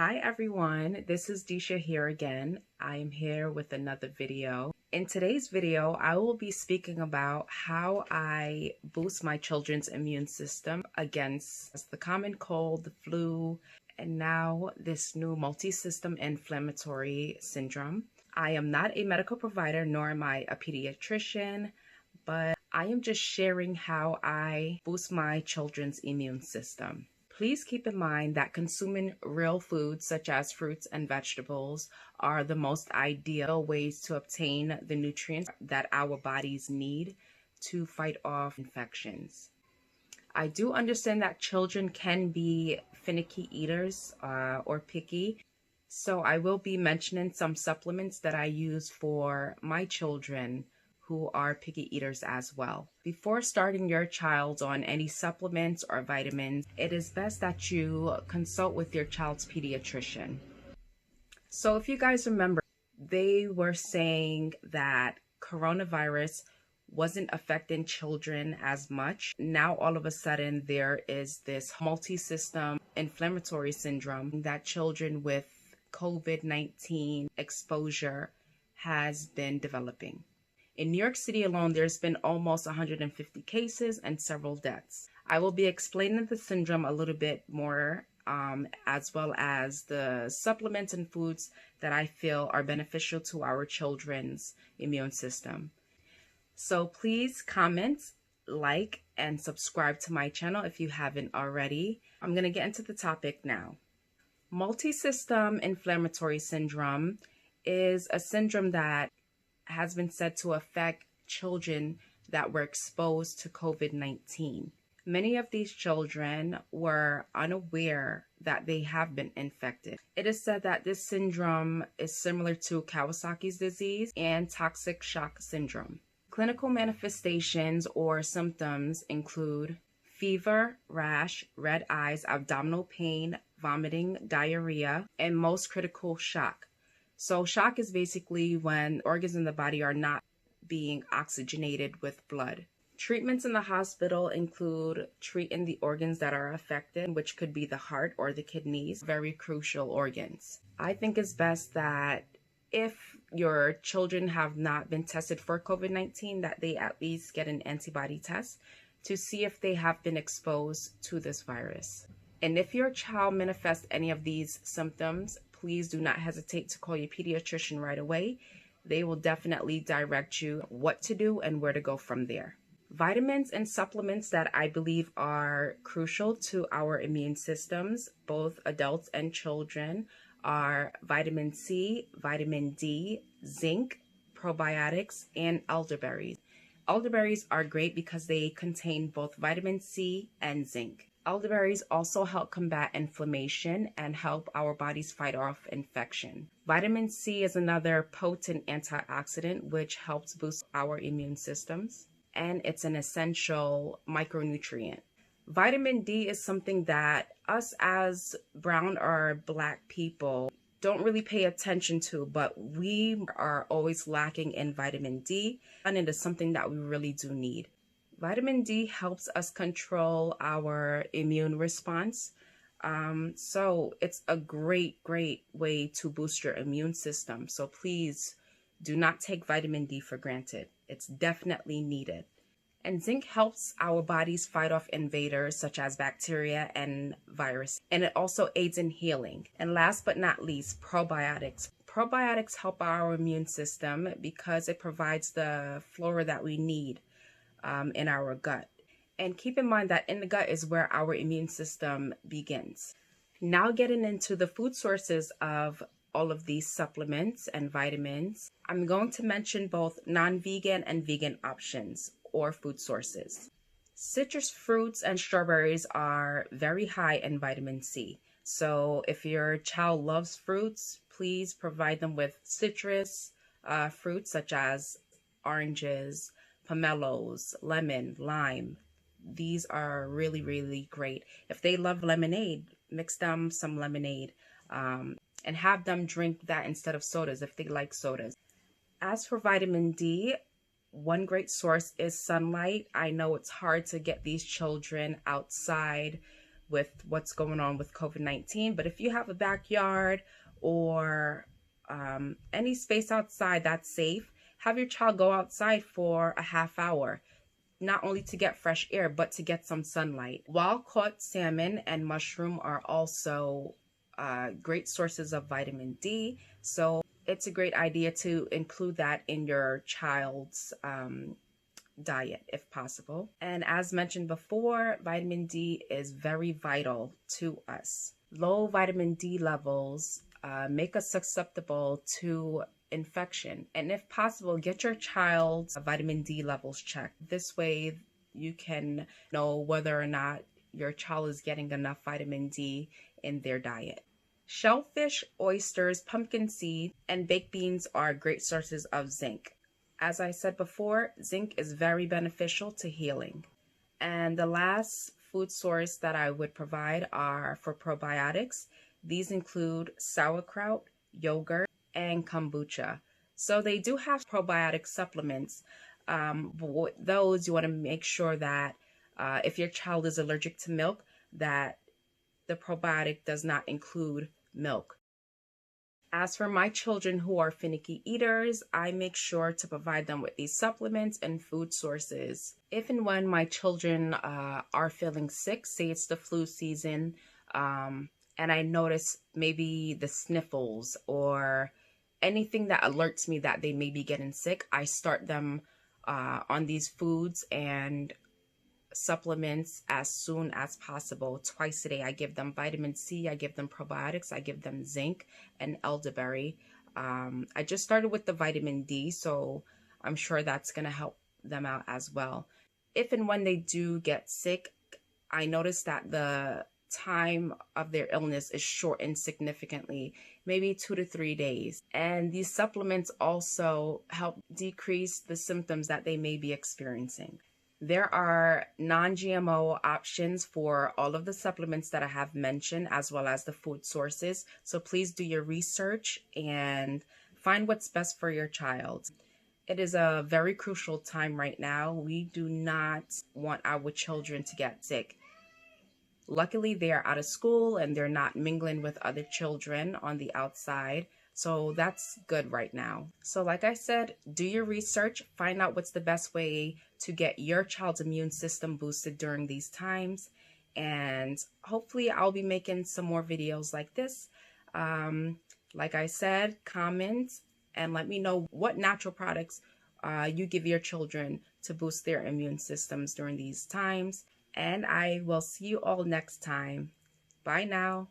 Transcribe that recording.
Hi everyone, this is Disha here again. I am here with another video. In today's video, I will be speaking about how I boost my children's immune system against the common cold, the flu, and now this new multi-system inflammatory syndrome. I am not a medical provider, nor am I a pediatrician, but I am just sharing how I boost my children's immune system. Please keep in mind that consuming real foods such as fruits and vegetables are the most ideal ways to obtain the nutrients that our bodies need to fight off infections. I do understand that children can be finicky eaters or picky, so I will be mentioning some supplements that I use for my children who are picky eaters as well. Before starting your child on any supplements or vitamins, it is best that you consult with your child's pediatrician. So if you guys remember, they were saying that coronavirus wasn't affecting children as much. Now all of a sudden there is this multi-system inflammatory syndrome that children with COVID-19 exposure has been developing. In New York City alone, there's been almost 150 cases and several deaths. I will be explaining the syndrome a little bit more, as well as the supplements and foods that I feel are beneficial to our children's immune system. So please comment, like, and subscribe to my channel if you haven't already. I'm going to get into the topic now. Multi-system inflammatory syndrome is a syndrome that has been said to affect children that were exposed to COVID-19. Many of these children were unaware that they have been infected. It is said that this syndrome is similar to Kawasaki's disease and toxic shock syndrome. Clinical manifestations or symptoms include fever, rash, red eyes, abdominal pain, vomiting, diarrhea, and most critical, shock. So shock is basically when organs in the body are not being oxygenated with blood. Treatments in the hospital include treating the organs that are affected, which could be the heart or the kidneys, very crucial organs. I think it's best that if your children have not been tested for COVID-19, that they at least get an antibody test to see if they have been exposed to this virus. And if your child manifests any of these symptoms, please do not hesitate to call your pediatrician right away. They will definitely direct you what to do and where to go from there. Vitamins and supplements that I believe are crucial to our immune systems, both adults and children, are vitamin C, vitamin D, zinc, probiotics, and elderberries. Elderberries are great because they contain both vitamin C and zinc. Elderberries also help combat inflammation and help our bodies fight off infection. Vitamin C is another potent antioxidant which helps boost our immune systems, and it's an essential micronutrient. Vitamin D is something that us as brown or black people don't really pay attention to, but we are always lacking in vitamin D, and it is something that we really do need. Vitamin D helps us control our immune response. So it's a great way to boost your immune system. So please do not take vitamin D for granted. It's definitely needed. And zinc helps our bodies fight off invaders such as bacteria and virus. And it also aids in healing. And last but not least, probiotics. Probiotics help our immune system because it provides the flora that we need in our gut. And keep in mind that in the gut is where our immune system begins. Now getting into the food sources of all of these supplements and vitamins, I'm going to mention both non-vegan and vegan options or food sources. Citrus fruits and strawberries are very high in vitamin C. So if your child loves fruits, please provide them with citrus fruits such as oranges, pomelos, lemon, lime. These are really great. If they love lemonade, mix them some lemonade and have them drink that instead of sodas if they like sodas. As for vitamin D, one great source is sunlight. I know it's hard to get these children outside with what's going on with COVID-19. But if you have a backyard or any space outside that's safe, have your child go outside for a half hour, not only to get fresh air, but to get some sunlight. Wild-caught salmon and mushroom are also great sources of vitamin D. So it's a great idea to include that in your child's diet if possible. And as mentioned before, vitamin D is very vital to us. Low vitamin D levels make us susceptible to infection, and if possible, get your child's vitamin D levels checked. This way you can know whether or not your child is getting enough vitamin D in their diet. Shellfish, oysters, pumpkin seed, and baked beans are great sources of zinc. As I said before, zinc is very beneficial to healing. And the last food source that I would provide are for probiotics. These include sauerkraut, yogurt, and kombucha. So they do have probiotic supplements. But with those, you want to make sure that if your child is allergic to milk, that the probiotic does not include milk. As for my children who are finicky eaters, I make sure to provide them with these supplements and food sources. If and when my children are feeling sick, say it's the flu season, and I notice maybe the sniffles or anything that alerts me that they may be getting sick, I start them on these foods and supplements as soon as possible. Twice a day, I give them vitamin C, I give them probiotics, I give them zinc and elderberry. I just started with the vitamin D, so I'm sure that's going to help them out as well. If and when they do get sick, I notice that the time of their illness is shortened significantly, maybe 2 to 3 days. And these supplements also help decrease the symptoms that they may be experiencing. There are non-GMO options for all of the supplements that I have mentioned, as well as the food sources. So please do your research and find what's best for your child. It is a very crucial time right now. We do not want our children to get sick. Luckily, they are out of school and they're not mingling with other children on the outside. So that's good right now. So like I said, do your research, find out what's the best way to get your child's immune system boosted during these times. And hopefully I'll be making some more videos like this. Like I said, comment and let me know what natural products you give your children to boost their immune systems during these times. And I will see you all next time. Bye now.